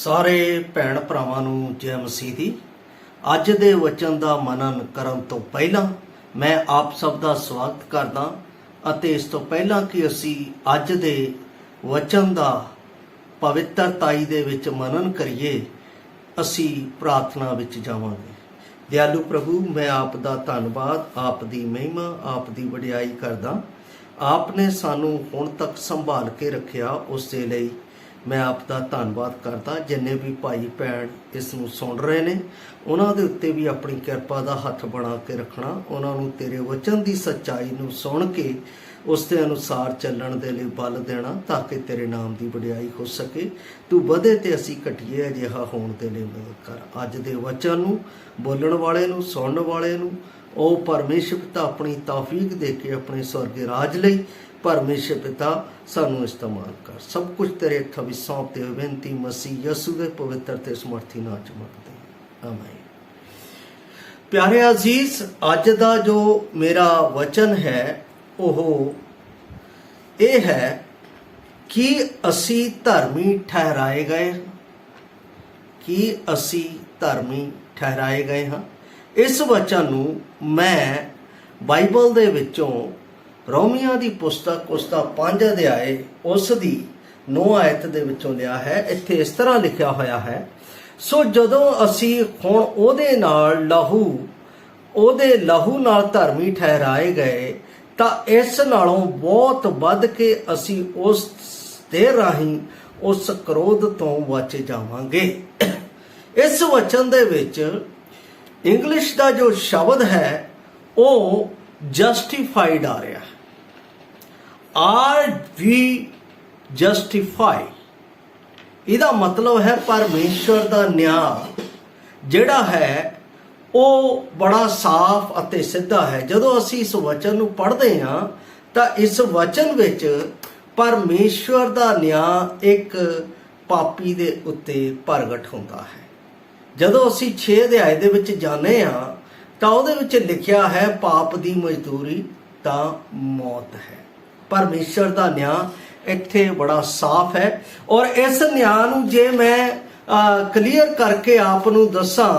ਸਾਰੇ ਭੈਣ ਭਰਾਵਾਂ ਨੂੰ ਜੈ ਮਸੀਹ ਦੀ। ਅੱਜ ਦੇ ਵਚਨ ਦਾ ਮਨਨ ਕਰਨ ਤੋਂ ਪਹਿਲਾਂ ਮੈਂ ਆਪ ਸਭ ਦਾ ਸਵਾਗਤ ਕਰਦਾ ਅਤੇ ਇਸ ਤੋਂ ਪਹਿਲਾਂ ਕਿ ਅਸੀਂ ਅੱਜ ਦੇ ਵਚਨ ਦਾ ਪਵਿੱਤਰਤਾਈ ਦੇ ਵਿੱਚ ਮਨਨ ਕਰੀਏ, ਅਸੀਂ ਪ੍ਰਾਰਥਨਾ ਵਿੱਚ ਜਾਵਾਂਗੇ। ਦਿਆਲੂ ਪ੍ਰਭੂ, ਮੈਂ ਆਪ ਦਾ ਧੰਨਵਾਦ, ਆਪ ਦੀ ਮਹਿਮਾ, ਆਪ ਦੀ ਵਡਿਆਈ ਕਰਦਾ। ਆਪ ਨੇ ਸਾਨੂੰ ਹੁਣ ਤੱਕ ਸੰਭਾਲ ਕੇ ਰੱਖਿਆ, ਉਸ ਦੇ ਲਈ मैं आप दा धन्नवाद करता। जिन्ने भी भाई भैन इस नूं सुन रहे ने, उन्हां दे उत्ते भी अपनी किरपा दा हथ बना के रखना। उन्हां नूं तेरे वचन दी सच्चाई नूं सुन के उस दे अनुसार चलण दे लई बल देना, ताकि तेरे नाम दी वडियाई हो सके। तू वधे ते असीं घटीए, अजिहा होण दे लई मदद कर। अज दे वचन नूं बोलण वाले नूं, सुणन वाले नूं ओ परमेश्वर पिता अपनी तौफीक दे के अपने स्वर्ग राज लई परमेश्वर पिता सानू इस्तेमाल कर। सब कुछ तेरे हत्थां विच सौंपते हुए बेनती मसीह यसू दे पवित्र ते समर्थी नाम च मंगदे हां, आमीन। प्यारे अजीज, अज दा जो मेरा वचन है ओह ये है कि असी धर्मी ठहराए गए, कि असी धर्मी ठहराए गए हाँ। इस वचन नूं मैं बाइबल दे विचों रोमिया की पुस्तक उसका 5 अध्याय उस दी 9 आयत दे विचों लिया है। इत्थे इस तरह लिखा होया है, सो जदों असी हुण ओहदे नाल लहू नाल धर्मी ठहराए गए, तां इस नालों बहुत वध के असी उस दे राहीं उस क्रोध तो बच जावांगे। इस वचन दे विच इंग्लिश का जो शब्द है वो जस्टिफाइड आ रहा है। आर वी जस्टिफाई, इहदा मतलब है परमेश्वर का न्याय जिहड़ा है वो बड़ा साफ अते सीधा है। जदों असीं इस वचन नूं पढ़दे हां तां इस वचन विच परमेश्वर का न्याय एक पापी दे उत्ते प्रगट हुंदा है। जदों असीं 6 अध्याय दे विच जाने हां तां उहदे विच लिखिया है, पाप दी मजदूरी तां मौत है। परमेश्वर का न्याय इत्थे बड़ा साफ है। और इस न्याय नूं जे मैं क्लीयर करके आप नूं दसां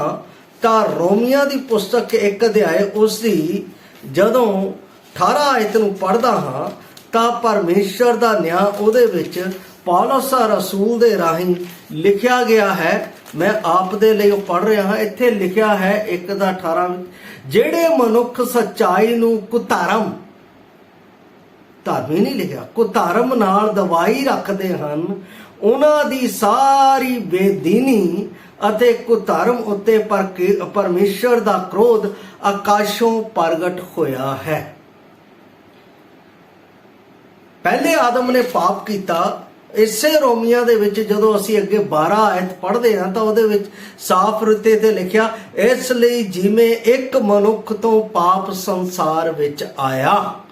तां रोमिया की पुस्तक 1 अध्याय उसकी जदों 18 आयत नूं पढ़दा हां तां परमेश्वर का न्याय उहदे विच पौलुस रसूल दे राहीं लिखिया गया है। मैं आप दे लई पढ़ रहा हाँ। इत्थे लिखिया है 1:18, जेड़े मनुख सच्चाई नूं कुधर्म, धर्मी नहीं लिखा, कुधर्म नाल दवाई रखते हैं, उन्हां दी सारी बेदीनी अते कुधर्म उत्ते परमेश्वर दा क्रोध आकाशों प्रगट होया है। पहले आदम ने पाप किया। इसे रोमिया दे विच जदों असीं अगे 12 आयत पढ़दे हां तां उहदे विच साफ रिते ते लिखिया, इसलिए जिवें एक मनुख तो पाप संसार विच आया।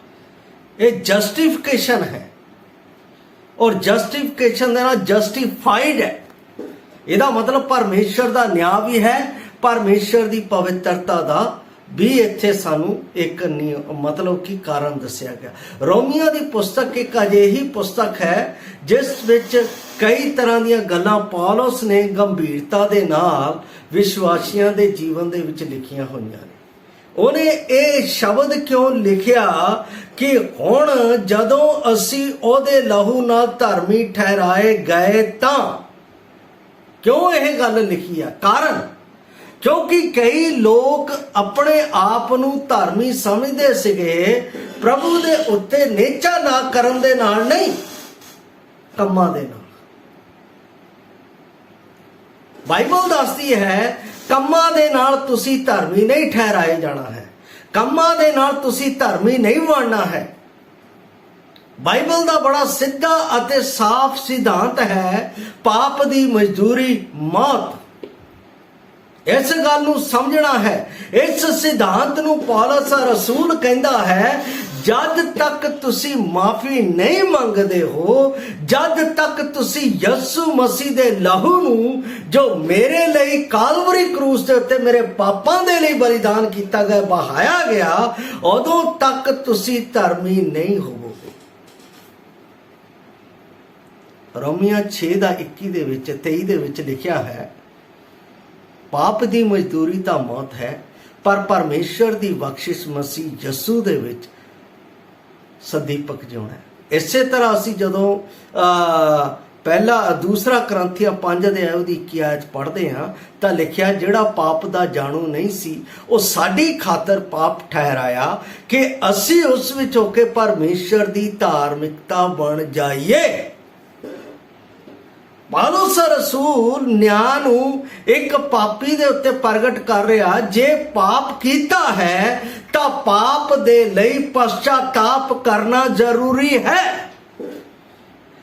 ये जस्टिफिकेशन है, और जस्टिफिकेशन देना जस्टिफाइड है। इसदा मतलब परमेश्वर का न्याय भी है, परमेश्वर की पवित्रता का भी इत्थे सानू एक मतलब कि कारण दस्या गया। रोमिया की पुस्तक एक अजिही पुस्तक है जिस विच कई तरह दी गल्लां पौलुस ने गंभीरता दे नाल विश्वासियों के जीवन दे विच लिखियां होईयां ने। उन्हें ये शब्द क्यों लिखिया कि हुण जदों असी ओहदे लहू नाल धर्मी ठहराए गए तां, क्यों यह गल लिखी है? कारण क्योंकि कई लोग अपने आप नूं धर्मी समझदे सीगे, प्रभु दे उत्ते नेचा ना करन दे नाल नहीं, कम्मां दे नाल। बाइबल दसदी है कम्मां दे नाल तुसी धर्मी नहीं ठहराए जाना है, कम्मां दे नाल तुसी धर्मी नहीं बनना है। बाइबल दा बड़ा सीधा अते साफ सिद्धांत है, पाप दी मजदूरी मौत। इस गल नूं समझना है। इस सिद्धांत नूं पौलुस रसूल कहंदा है, जद तक तुसी माफी नहीं मंगदे हो, जद तक तुसी यसू मसीह दे लहू नूं जो मेरे लिए कालवरी क्रूस दे उत्ते मेरे पापां दे लिए बलिदान किया गया, बहाया गया, उदों तक तुसी धर्मी नहीं होवोगे। ਰੋਮੀਆਂ 6:21 ਦੇ ਵਿੱਚ 23 ਦੇ ਵਿੱਚ ਲਿਖਿਆ ਹੈ, ਪਾਪ ਦੀ ਮਜ਼ਦੂਰੀ ਤਾਂ ਮੌਤ ਹੈ, ਪਰ ਪਰਮੇਸ਼ਰ ਦੀ ਬਖਸ਼ਿਸ਼ ਮਸੀਹ ਯਸੂ ਦੇ ਵਿੱਚ ਸਦੀਪਕ ਜਿਉਣਾ ਹੈ। ਇਸੇ ਤਰ੍ਹਾਂ ਅਸੀਂ ਜਦੋਂ ਦੂਸਰਾ ਕਰੰਥੀਆਂ 5:21 ਪੜ੍ਹਦੇ ਹਾਂ ਤਾਂ ਲਿਖਿਆ, ਜਿਹੜਾ ਪਾਪ ਦਾ ਜਾਣੂ ਨਹੀਂ ਸੀ ਉਹ ਸਾਡੀ ਖਾਤਰ ਪਾਪ ਠਹਿਰਾਇਆ ਕਿ ਅਸੀਂ ਉਸ ਵਿੱਚ ਹੋ ਕੇ ਪਰਮੇਸ਼ਰ ਦੀ ਧਾਰਮਿਕਤਾ ਬਣ ਜਾਈਏ। ਪੌਲੁਸ ਰਸੂਲ ਨਿਆਂ ਨੂੰ ਇੱਕ ਪਾਪੀ ਦੇ ਉੱਤੇ ਪ੍ਰਗਟ ਕਰ ਰਿਹਾ, ਜੇ ਪਾਪ ਕੀਤਾ ਹੈ ਤਾਂ ਪਾਪ ਦੇ ਲਈ ਪਛਤਾਪ ਕਰਨਾ ਜ਼ਰੂਰੀ ਹੈ।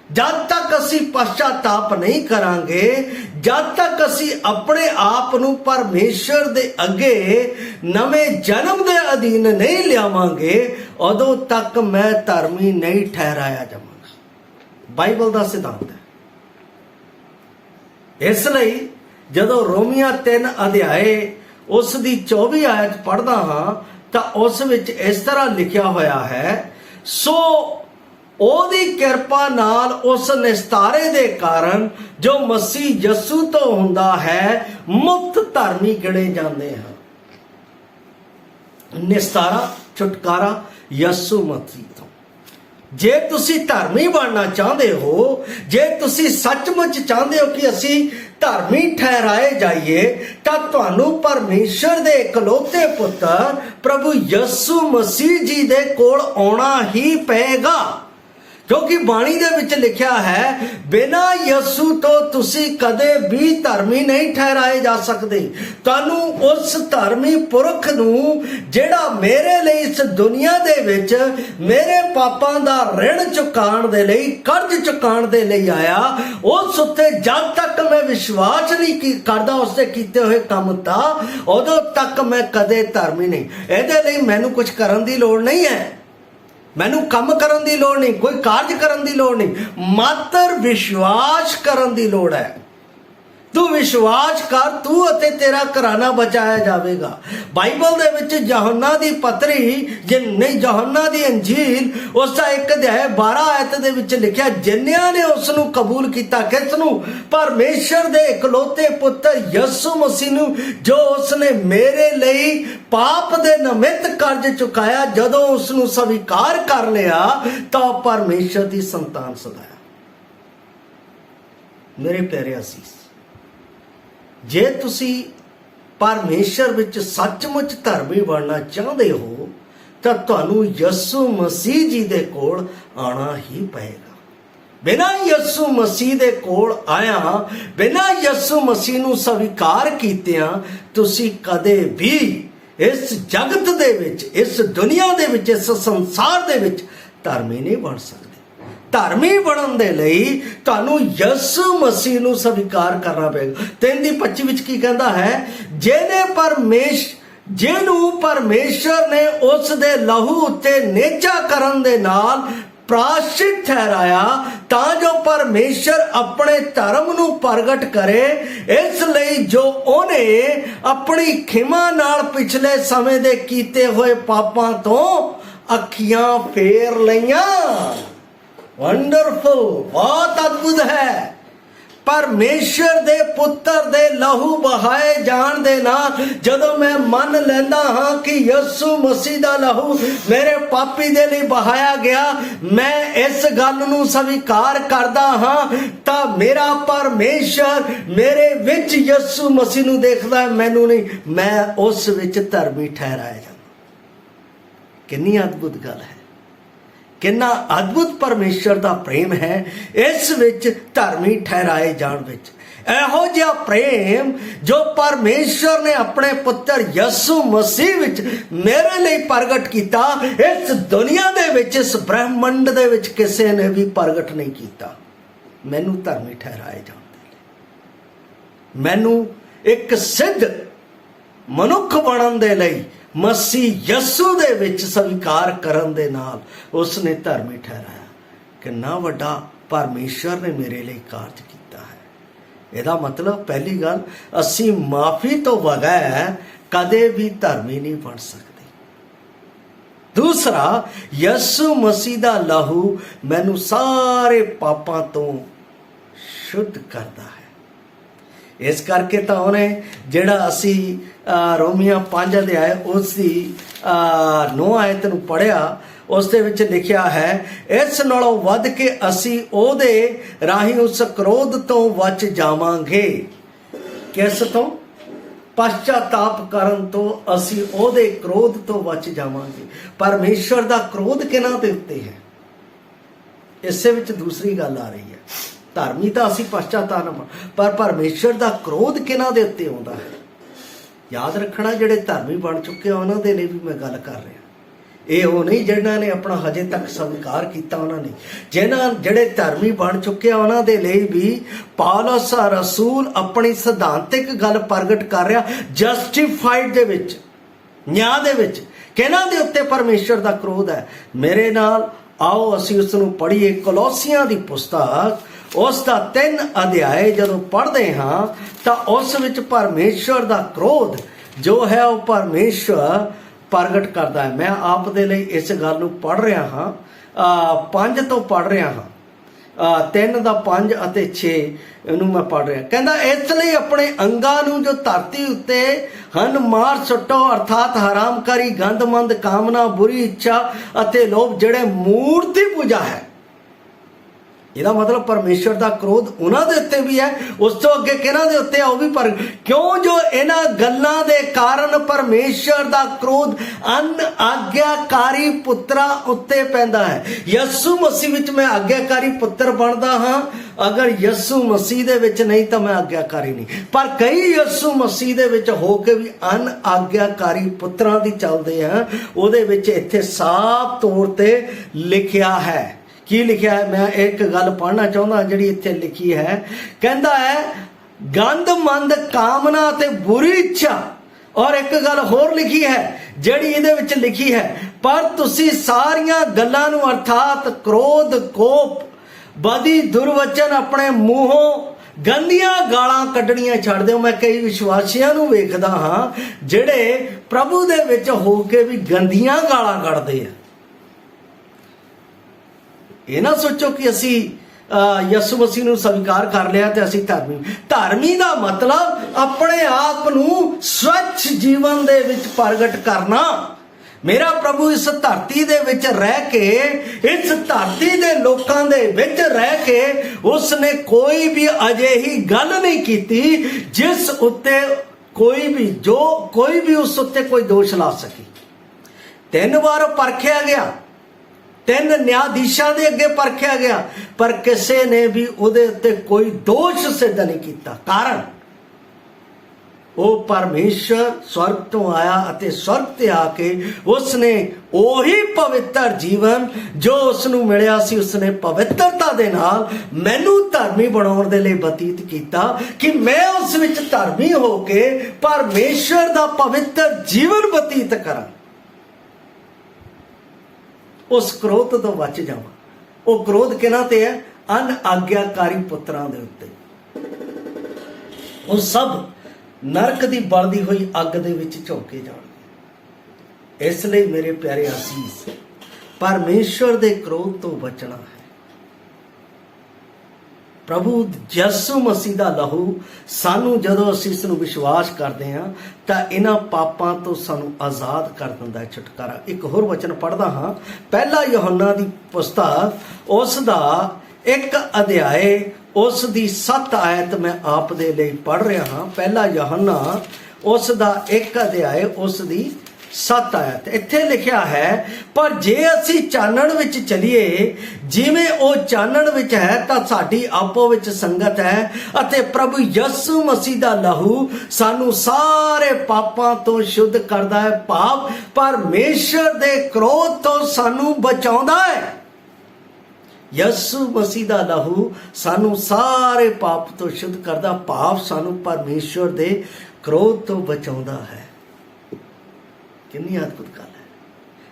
ਜਦ ਤੱਕ ਅਸੀਂ ਪਛਤਾਪ ਨਹੀਂ ਕਰਾਂਗੇ, ਜਦ ਤੱਕ ਅਸੀਂ ਆਪਣੇ ਆਪ ਨੂੰ ਪਰਮੇਸ਼ਰ ਦੇ ਅੱਗੇ ਨਵੇਂ ਜਨਮ ਦੇ ਅਧੀਨ ਨਹੀਂ ਲਿਆਵਾਂਗੇ, ਉਦੋਂ ਤੱਕ ਮੈਂ ਧਰਮੀ ਨਹੀਂ ਠਹਿਰਾਇਆ ਜਾਵਾਂਗਾ। ਬਾਈਬਲ ਦਾ ਸਿਧਾਂਤ ਹੈ। ਇਸ ਲਈ ਜਦੋਂ ਰੋਮੀਆਂ 3 ਅਧਿਆਏ ਉਸ ਦੀ 24 ਆਇਤ ਪੜ੍ਹਦਾ ਹਾਂ ਤਾਂ ਉਸ ਵਿੱਚ ਇਸ ਤਰ੍ਹਾਂ ਲਿਖਿਆ ਹੋਇਆ ਹੈ, ਸੋ ਉਹਦੀ ਕਿਰਪਾ ਨਾਲ ਉਸ ਨਿਸਤਾਰੇ ਦੇ ਕਾਰਨ ਜੋ ਮਸੀਹ ਯਸੂ ਤੋਂ ਹੁੰਦਾ ਹੈ ਮੁਕਤ ਧਰਮੀ ਗਿਣੇ ਜਾਂਦੇ ਹਨ। ਨਿਸਤਾਰਾ, ਛੁਟਕਾਰਾ ਯਸੂ ਮਸੀਹ ਤੋਂ। ਜੇ ਤੁਸੀਂ ਧਰਮੀ ਬਣਨਾ ਚਾਹੁੰਦੇ ਹੋ, ਜੇ ਤੁਸੀਂ ਸੱਚਮੁੱਚ ਚਾਹੁੰਦੇ ਹੋ ਕਿ ਅਸੀਂ ਧਰਮੀ ਠਹਿਰਾਏ ਜਾਈਏ, ਤਾਂ ਤੁਹਾਨੂੰ ਪਰਮੇਸ਼ਰ ਦੇ ਇਕਲੌਤੇ ਪੁੱਤਰ ਪ੍ਰਭੂ ਯਸੂ ਮਸੀਹ ਜੀ ਦੇ ਕੋਲ ਆਉਣਾ ਹੀ ਪਏਗਾ। ਕਿਉਂਕਿ ਬਾਣੀ ਦੇ ਵਿੱਚ ਲਿਖਿਆ ਹੈ, ਬਿਨਾਂ ਯਸੂ ਤੋਂ ਤੁਸੀਂ ਕਦੇ ਵੀ ਧਰਮੀ ਨਹੀਂ ਠਹਿਰਾਏ ਜਾ ਸਕਦੇ। ਤੁਹਾਨੂੰ ਉਸ ਧਰਮੀ ਪੁਰਖ ਨੂੰ ਜਿਹੜਾ ਮੇਰੇ ਲਈ ਇਸ ਦੁਨੀਆ ਦੇ ਵਿੱਚ ਮੇਰੇ ਪਾਪਾਂ ਦਾ ਰਿਣ ਚੁਕਾਉਣ ਦੇ ਲਈ, ਕਰਜ਼ ਚੁਕਾਉਣ ਦੇ ਲਈ ਆਇਆ, ਉਸ ਉੱਤੇ ਜਦ ਤੱਕ ਮੈਂ ਵਿਸ਼ਵਾਸ ਨਹੀਂ ਕਰਦਾ ਉਸਦੇ ਕੀਤੇ ਹੋਏ ਕੰਮ ਦਾ, ਉਦੋਂ ਤੱਕ ਮੈਂ ਕਦੇ ਧਰਮੀ ਨਹੀਂ। ਇਹਦੇ ਲਈ ਮੈਨੂੰ ਕੁਝ ਕਰਨ ਦੀ ਲੋੜ ਨਹੀਂ ਹੈ, ਮੈਨੂੰ ਕੰਮ ਕਰਨ ਦੀ ਲੋੜ ਨਹੀਂ, ਕੋਈ ਕਾਰਜ ਕਰਨ ਦੀ ਲੋੜ ਨਹੀਂ, ਮਾਤਰ ਵਿਸ਼ਵਾਸ ਕਰਨ ਦੀ ਲੋੜ ਹੈ। ਤੂੰ ਵਿਸ਼ਵਾਸ ਕਰ, ਤੂੰ ਅਤੇ ਤੇਰਾ ਘਰਾਨਾ ਬਚਾਇਆ ਜਾਵੇਗਾ। ਬਾਈਬਲ ਦੇ ਵਿੱਚ ਯਹੋਨਾ ਦੀ ਪੱਤਰੀ ਯਹੋਨਾ ਦੀ ਅੰਜੀਲ ਉਸ ਦਾ 1 ਅਧਿਆਇ 12 ਆਇਤ ਦੇ ਵਿੱਚ ਲਿਖਿਆ, ਜਿਨ੍ਹਾਂ ਨੇ ਉਸ ਨੂੰ ਕਬੂਲ ਕੀਤਾ, ਕਿਸ ਨੂੰ? ਪਰਮੇਸ਼ਰ ਦੇ ਇਕਲੌਤੇ ਪੁੱਤਰ ਯਸੂ ਮਸੀਹ ਨੂੰ, ਜੋ ਉਸਨੇ ਮੇਰੇ ਲਈ ਪਾਪ ਦੇ ਨਿਮਿਤ ਕਰਜ਼ ਚੁਕਾਇਆ। ਜਦੋਂ ਉਸ ਨੂੰ ਸਵੀਕਾਰ ਕਰ ਲਿਆ ਤਾਂ ਪਰਮੇਸ਼ਰ ਦੀ ਸੰਤਾਨ ਸਦਾਇਆ। ਮੇਰੇ ਪਿਆਰੇ ਅਸੀਸ, ਜੇ ਤੁਸੀਂ ਪਰਮੇਸ਼ਰ ਵਿੱਚ ਸੱਚਮੁੱਚ ਧਰਮੀ ਬਣਨਾ ਚਾਹੁੰਦੇ ਹੋ ਤਾਂ ਤੁਹਾਨੂੰ ਯਸੂ ਮਸੀਹ ਜੀ ਦੇ ਕੋਲ ਆਉਣਾ ਹੀ ਪਏਗਾ। ਬਿਨਾਂ ਯਸੂ ਮਸੀਹ ਦੇ ਕੋਲ ਆਇਆ, ਬਿਨਾਂ ਯਸੂ ਮਸੀਹ ਨੂੰ ਸਵੀਕਾਰ ਕੀਤਿਆਂ ਤੁਸੀਂ ਕਦੇ ਵੀ ਇਸ ਜਗਤ ਦੇ ਵਿੱਚ, ਇਸ ਦੁਨੀਆ ਦੇ ਵਿੱਚ, ਇਸ ਸੰਸਾਰ ਦੇ ਵਿੱਚ ਧਰਮੀ ਨਹੀਂ ਬਣ ਸਕਦੇ। ਧਰਮੀ ਬਣਨ ਦੇ ਲਈ ਤੁਹਾਨੂੰ ਯਸੂ ਮਸੀਹ ਨੂੰ ਸਵੀਕਾਰ ਕਰਨਾ ਪਏਗਾ। 3:25 ਵਿੱਚ ਕੀ ਕਹਿੰਦਾ ਹੈ? ਜਿਹਨੂੰ ਪਰਮੇਸ਼ਰ ਨੇ ਉਸ ਦੇ ਲਹੂ ਉੱਤੇ ਨੇਚਾ ਕਰਨ ਦੇ ਨਾਲ ਪ੍ਰਾਸ਼ਚਿਤ ਠਹਿਰਾਇਆ, ਤਾਂ ਜੋ ਪਰਮੇਸ਼ਰ ਆਪਣੇ ਧਰਮ ਨੂੰ ਪ੍ਰਗਟ ਕਰੇ। ਇਸ ਲਈ ਜੋ ਉਹਨੇ ਆਪਣੀ ਖਿਮਾ ਨਾਲ ਪਿਛਲੇ ਸਮੇਂ ਦੇ ਕੀਤੇ ਹੋਏ ਪਾਪਾਂ ਤੋਂ ਅੱਖੀਆਂ ਫੇਰ ਲਈਆਂ। ਵੰਡਰਫੁਲ, ਬਹੁਤ ਅਦਭੁਤ ਹੈ। ਪਰਮੇਸ਼ਰ ਦੇ ਪੁੱਤਰ ਦੇ ਲਹੂ ਬਹਾਏ ਜਾਣ ਦੇ ਨਾਲ ਜਦੋਂ ਮੈਂ ਮੰਨ ਲੈਂਦਾ ਹਾਂ ਕਿ ਯਸੂ ਮਸੀਹ ਦਾ ਲਹੂ ਮੇਰੇ ਪਾਪੀ ਦੇ ਲਈ ਬਹਾਇਆ ਗਿਆ, ਮੈਂ ਇਸ ਗੱਲ ਨੂੰ ਸਵੀਕਾਰ ਕਰਦਾ ਹਾਂ, ਤਾਂ ਮੇਰਾ ਪਰਮੇਸ਼ਰ ਮੇਰੇ ਵਿੱਚ ਯਸੂ ਮਸੀਹ ਨੂੰ ਦੇਖਦਾ, ਮੈਨੂੰ ਨਹੀਂ। ਮੈਂ ਉਸ ਵਿੱਚ ਧਰਮੀ ਠਹਿਰਾਇਆ ਜਾਂਦਾ। ਕਿੰਨੀ ਅਦਭੁਤ ਗੱਲ ਹੈ, ਕਿੰਨਾ ਅਦਭੁਤ ਪਰਮੇਸ਼ਰ ਦਾ ਪ੍ਰੇਮ ਹੈ ਇਸ ਵਿੱਚ ਧਰਮੀ ਠਹਿਰਾਏ ਜਾਣ ਵਿੱਚ। ਇਹੋ ਜਿਹਾ ਪ੍ਰੇਮ ਜੋ ਪਰਮੇਸ਼ਰ ਨੇ ਆਪਣੇ ਪੁੱਤਰ ਯਸੂ ਮਸੀਹ ਵਿੱਚ ਮੇਰੇ ਲਈ ਪ੍ਰਗਟ ਕੀਤਾ, ਇਸ ਦੁਨੀਆ ਦੇ ਵਿੱਚ, ਇਸ ਬ੍ਰਹਿਮੰਡ ਦੇ ਵਿੱਚ ਕਿਸੇ ਨੇ ਵੀ ਪ੍ਰਗਟ ਨਹੀਂ ਕੀਤਾ। ਮੈਨੂੰ ਧਰਮੀ ਠਹਿਰਾਏ ਜਾਣ ਦੇ ਲਈ, ਮੈਨੂੰ ਇੱਕ ਸਿੱਧ ਮਨੁੱਖ ਬਣਨ ਦੇ ਲਈ ਮਸੀਹ ਯਸੂ ਦੇ ਵਿੱਚ ਸਵੀਕਾਰ ਕਰਨ ਦੇ ਨਾਲ ਉਸਨੇ ਧਰਮੀ ਠਹਿਰਾਇਆ। ਕਿੰਨਾ ਵੱਡਾ ਪਰਮੇਸ਼ਰ ਨੇ ਮੇਰੇ ਲਈ ਕਾਰਜ ਕੀਤਾ ਹੈ। ਇਹਦਾ ਮਤਲਬ ਪਹਿਲੀ ਗੱਲ, ਅਸੀਂ ਮਾਫੀ ਤੋਂ ਬਗੈਰ ਕਦੇ ਵੀ ਧਰਮੀ ਨਹੀਂ ਬਣ ਸਕਦੇ। ਦੂਸਰਾ, ਯਸੂ ਮਸੀਹ ਦਾ ਲਹੂ ਮੈਨੂੰ ਸਾਰੇ ਪਾਪਾਂ ਤੋਂ शुद्ध करता है। इस करके तो उन्हें जिहड़ा असी रोमिया 5 अध्याय उसकी 9 आयत नूं पढ़िया, उस दे विच लिखिया है, इस नालों वध के असी ओहदे राही उस क्रोध तो बच जावांगे। किस तो? पश्चाताप करन तो असी ओहदे क्रोध तो बच जावांगे। परमेश्वर दा क्रोध किहनां दे उत्ते है? इसे विच दूसरी गल आ रही है। धर्मी तो असी पश्चाताप, पर परमेश्वर दा क्रोध किहनां दे उत्ते आउंदा है? याद रखना, जिहड़े धर्मी बन चुके उन्हां दे लई भी मैं गल कर रहा। ये वो नहीं जिन्हां ने अपना हजे तक स्वीकार किया, उन्होंने जिहड़े धर्मी बन चुके उन्हां दे लई भी पौलुस रसूल अपनी सिद्धांतिक गल प्रगट कर रहा। जस्टिफाइड दे विच, न्याय दे विच किहनां दे उत्ते परमेश्वर दा क्रोध है। मेरे नाल आओ असी उस नूं पढ़ीए। कोलोसियां दी पुस्तक उसका 3 अध्याय जदों पढ़ते हाँ तो उस विच परमेश्वर दा क्रोध जो है वह परमेश्वर प्रगट करता है। मैं आप दे लई इस गल नूं पढ़ रहा हाँ, 5 तो पढ़ रहा हाँ, 3 दा 5 अते 6 इनू मैं पढ़ रहा। कहंदा इसलिए अपने अंगां नूं जो धरती उत्ते हन मार सुट्टो, अर्थात हरामकारी, गंदमंद कामना, बुरी इच्छा अते लोभ, जिहड़े मूर्ति पूजा है। ਇਹਦਾ मतलब परमेश्वर का क्रोध उन्होंने उत्ते भी है, उस तो अगे किहनां दे उत्ते आ भी पर क्यों जो इन्हां गल्लां दे कारण परमेश्वर का क्रोध अनआग्याकारी पुत्रा उत्ते पैंदा है। यसू मसीह विच मैं आग्याकारी पुत्र बनदा हाँ, अगर यसू मसीह दे विच नहीं तो मैं आग्याकारी नहीं। पर कई यसू मसीह दे विच हो के भी अनआग्याकारी पुत्रां दी चलदे हैं। उहदे विच इत्थे साफ तौर ते लिखिया है। की लिखिया है? मैं एक गल पढ़ना चाहता जी इत्थे लिखी है। कहता है गंदमंद कामना ते बुरी इच्छा, और एक गल होर लिखी है जिहड़ी इहदे विच लिखी है, पर तुसी सारियां गल्लां नूं अर्थात क्रोध, कोप, बदी, दुर्वचन अपने मूहों गंदियां गालां कड्ढणियां छड्ड दिओ। मैं कई विश्वासियां नूं वेखदा हां जिहड़े प्रभु दे विच हो के भी गंदियां गालां कड्ढदे आ। ये ना सोचो कि असी यसु मसीह नूं स्वीकार कर लिया तो असी धर्मी। धर्मी का मतलब अपने आप नूं स्वच्छ जीवन दे विच प्रगट करना। मेरा प्रभु इस धरती दे विच रह के, इस धरती दे लोकां दे विच रह के उसने कोई भी अजिही गल नहीं कीती जिस उत्ते कोई भी उस उत्ते कोई दोष ला सके। 3 बार परखिया गया, 3 न्यायाधीशां दे अगे परखिया गया, पर किसी ने भी उहदे उत्ते कोई दोष सिद्ध नहीं किया। कारण वो परमेश्वर स्वर्ग तो आया अते स्वर्ग ते आके उसने ओही पवित्र जीवन जो उसनूं मिलिया सी, उसने पवित्रता दे नाल मैनू धर्मी बनाउण दे लई बतीत कीता कि मैं उस विच धर्मी हो के परमेश्वर दा पवित्र जीवन बतीत करां। उस क्रोध तो बच जावां। वो क्रोध किहनां ते है? अनआग्याकारी पुत्रां दे उत्ते। वो सब नरक दी बलदी हुई अग दे विच झोंके जाणगे। इसलिए मेरे प्यारे असीस, परमेश्वर दे क्रोध तो बचना है। प्रभु यसू मसीह का लहू सानू जदों असीं इस नूं विश्वास करते हैं तो इन्हां पापां तो सानू आज़ाद कर दिंदा है, छुटकारा। एक होर वचन पढ़दा हाँ, 1 यूहन्ना दी पुस्तक उसका 1 अध्याय उसकी 7 आयत मैं आप दे लई पढ़ रहा हाँ। 1 यूहन्ना उसका 1 अध्याय उसकी 7 आयत इत्थे लिखिया है, पर जे असी चानण विच चलीए जिवें ओ चानण विच है तां साडी आपो विच संगत है अते प्रभु यसू मसीह दा लहू सानू सारे पापां तो शुद्ध करदा है। भाव परमेश्वर दे क्रोध तो सानू बचाउंदा है। यसू मसीह दा लहू सानू सारे पाप तो शुद्ध करदा, भाव सानू परमेश्वर दे क्रोध तो बचाउंदा है। कितनी अद्भुत गल है।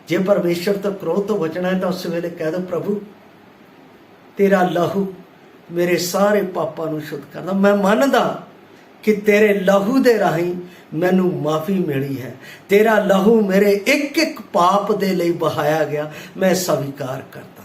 जे परमेश्वर तो क्रोध तो बचना है तो उस वेले कह दो, प्रभु तेरा लहू मेरे सारे पापां नूं शुद्ध करदा। मैं मनदा कि तेरे लहू दे राही मैनू माफ़ी मिली है। तेरा लहू मेरे एक एक पाप दे लई बहाया गया, मैं स्वीकार करता।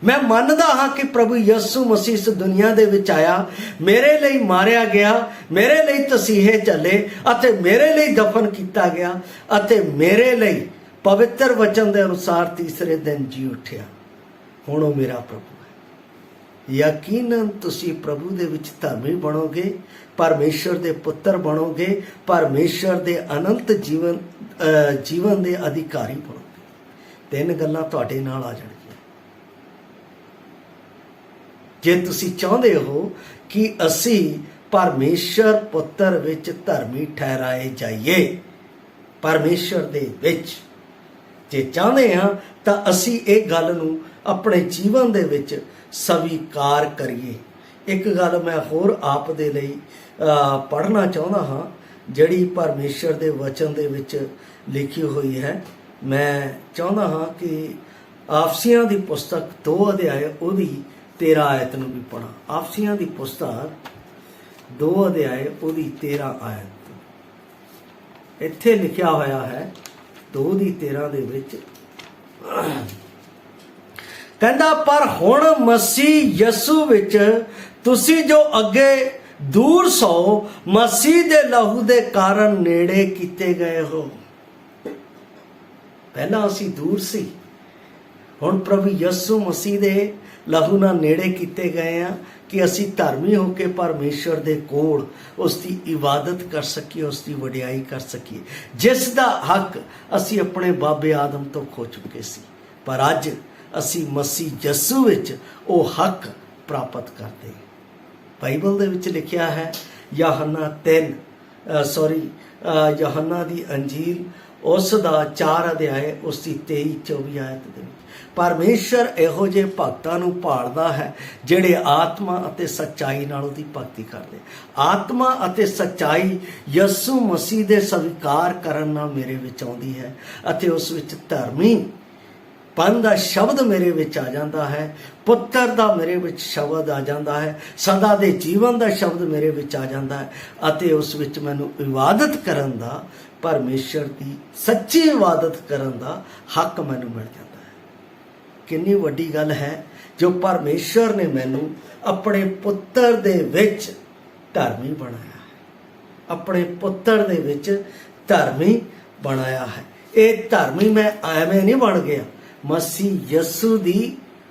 मैं मानदा हाँ कि प्रभु यीशु मसीह इस दुनिया दे विच आया, मेरे लिए मारिया गया, मेरे लिए तसीहे चले अते मेरे लिए दफन किया गया अते मेरे लिए पवित्र वचन के अनुसार तीसरे दिन जी उठिया। हुण वो मेरा प्रभु है। यकीनन तुसी प्रभु दे विच धर्मी बनोगे, परमेश्वर दे पुत्र बनोगे, परमेश्वर दे अनंत जीवन दे अधिकारी बनोगे। तीन गल्लां तुहाडे नाल आ जाणगीਆਂ। जे तुसी चाहते हो कि असी परमेश्वर पुत्र विच धर्मी ठहराए जाइए, परमेश्वर दे विच जे चाहते हाँ तो असी एक गल नूं अपने जीवन दे विच स्वीकार करिए। एक गल मैं होर आप दे लई पढ़ना चाहता हाँ, जिहड़ी परमेश्वर दे वचन दे विच लिखी हुई है। मैं चाहता हाँ कि आपसियां दी पुस्तक 2 अध्याय उहदी 13 आयत नूं भी पढ़ा। आपसियां दी पुस्तक 2 अध्याय उहदी 13 आयत इत्थे लिखिया होया है। 2:13 दे विच कहंदा, पर हुण मसीह यसू विच तुसी जो अगे दूर सो, मसीह दे लहू दे कारण नेड़े कीते गए हो। पहला असी दूर सी, हुण प्रभु यसू मसीह दे लहू नाल नेड़े कीते गए हैं कि असी धर्मी होकर परमेश्वर दे कोल उसकी इबादत कर सकीए, उसकी वडियाई कर सकीए, जिस दा हक असी अपने बाबे आदम तो खो चुके सी। पर अज असी मसीह यसू विच वो हक प्राप्त करते हैं। बाइबल दे विच लिखिया है, यूहन्ना दी अंजील उस दा 4 अध्याय उसकी 23-24 आयत दे विच परमेश्वर इहो जे भगतां नूं भालदा है जिहड़े आत्मा अते सच्चाई नाल उहदी भगती करदे। आत्मा अते सच्चाई यसू मसीह दे स्वीकार करन नाल मेरे विच आउंदी है अते उस विच धर्मी पन दा शब्द मेरे विच आ जाता है, पुत्र दा मेरे विच शब्द आ जाता है, सदा दे जीवन दा शब्द मेरे विच आ जाता है अते उस विच मैनूं इबादत करन दा, परमेश्वर की सच्ची इबादत करन दा हक मैनूं मिल जाता है। कितनी वड्डी गल है जो परमेश्वर ने मैनूं अपने पुत्र दे विच धर्मी बनाया है, अपने पुत्र दे विच धर्मी बनाया है। ये धर्मी मैं एवें नहीं बन गया, मसीह यसू दी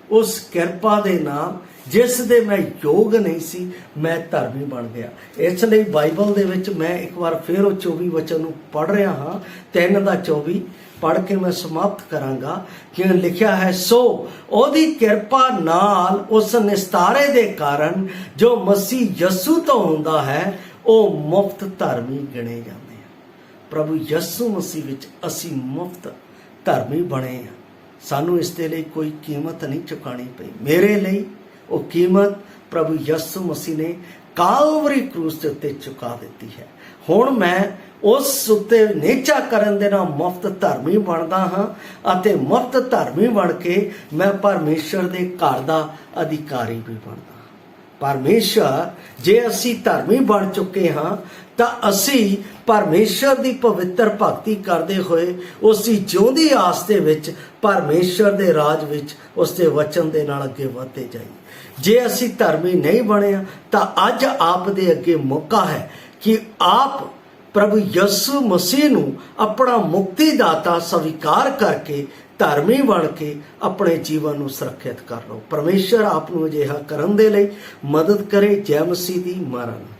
उस किरपा दे नाल जिस दे मैं योग नहीं सी, मैं धर्मी बन गया। इसलिए बाइबल दे विच मैं एक बार फिर 24 वचन नूं पढ़ रहा हाँ, 3:24 पढ़ के मैं समाप्त करांगा कि लिखिया है, सो ओदी किरपा नाल उस निस्तारे दे कारण जो मसीह यसू तो हुंदा है वो मुफ्त धर्मी गिणे जाते हैं। प्रभु यसू मसीह विच असी मुफ्त धर्मी बने हैं। सानू इस दे लई कोई कीमत नहीं चुकानी पई। मेरे लिए वो कीमत प्रभु यसू मसीह ने कालवरी क्रूस के उत्ते चुका दी है। हुण मैं उस उत्ते नेचा करन दे नाल मुफ्त धर्मी बनदा हाँ अते मुफ्त धर्मी बन के मैं परमेश्वर दे घर दा अधिकारी भी बनदा। परमेश्वर जे असी धर्मी बन चुके हाँ तो असी परमेश्वर की पवित्र भगती करते हुए उसकी जिउंदी आस दे विच परमेश्वर दे राज विच उसके वचन दे नाल अगे वधते जाइए। जे असी धर्मी नहीं बने तो अज आप दे अगे मौका है कि आप प्रभु यसू मसीह नूं अपना मुक्तिदाता स्वीकार करके धर्मी बन के अपने जीवन को सुरक्षित कर लो। परमेश्वर आप नूं अजिहा करन दे लई मदद करे। जय मसीह दी। महाराज।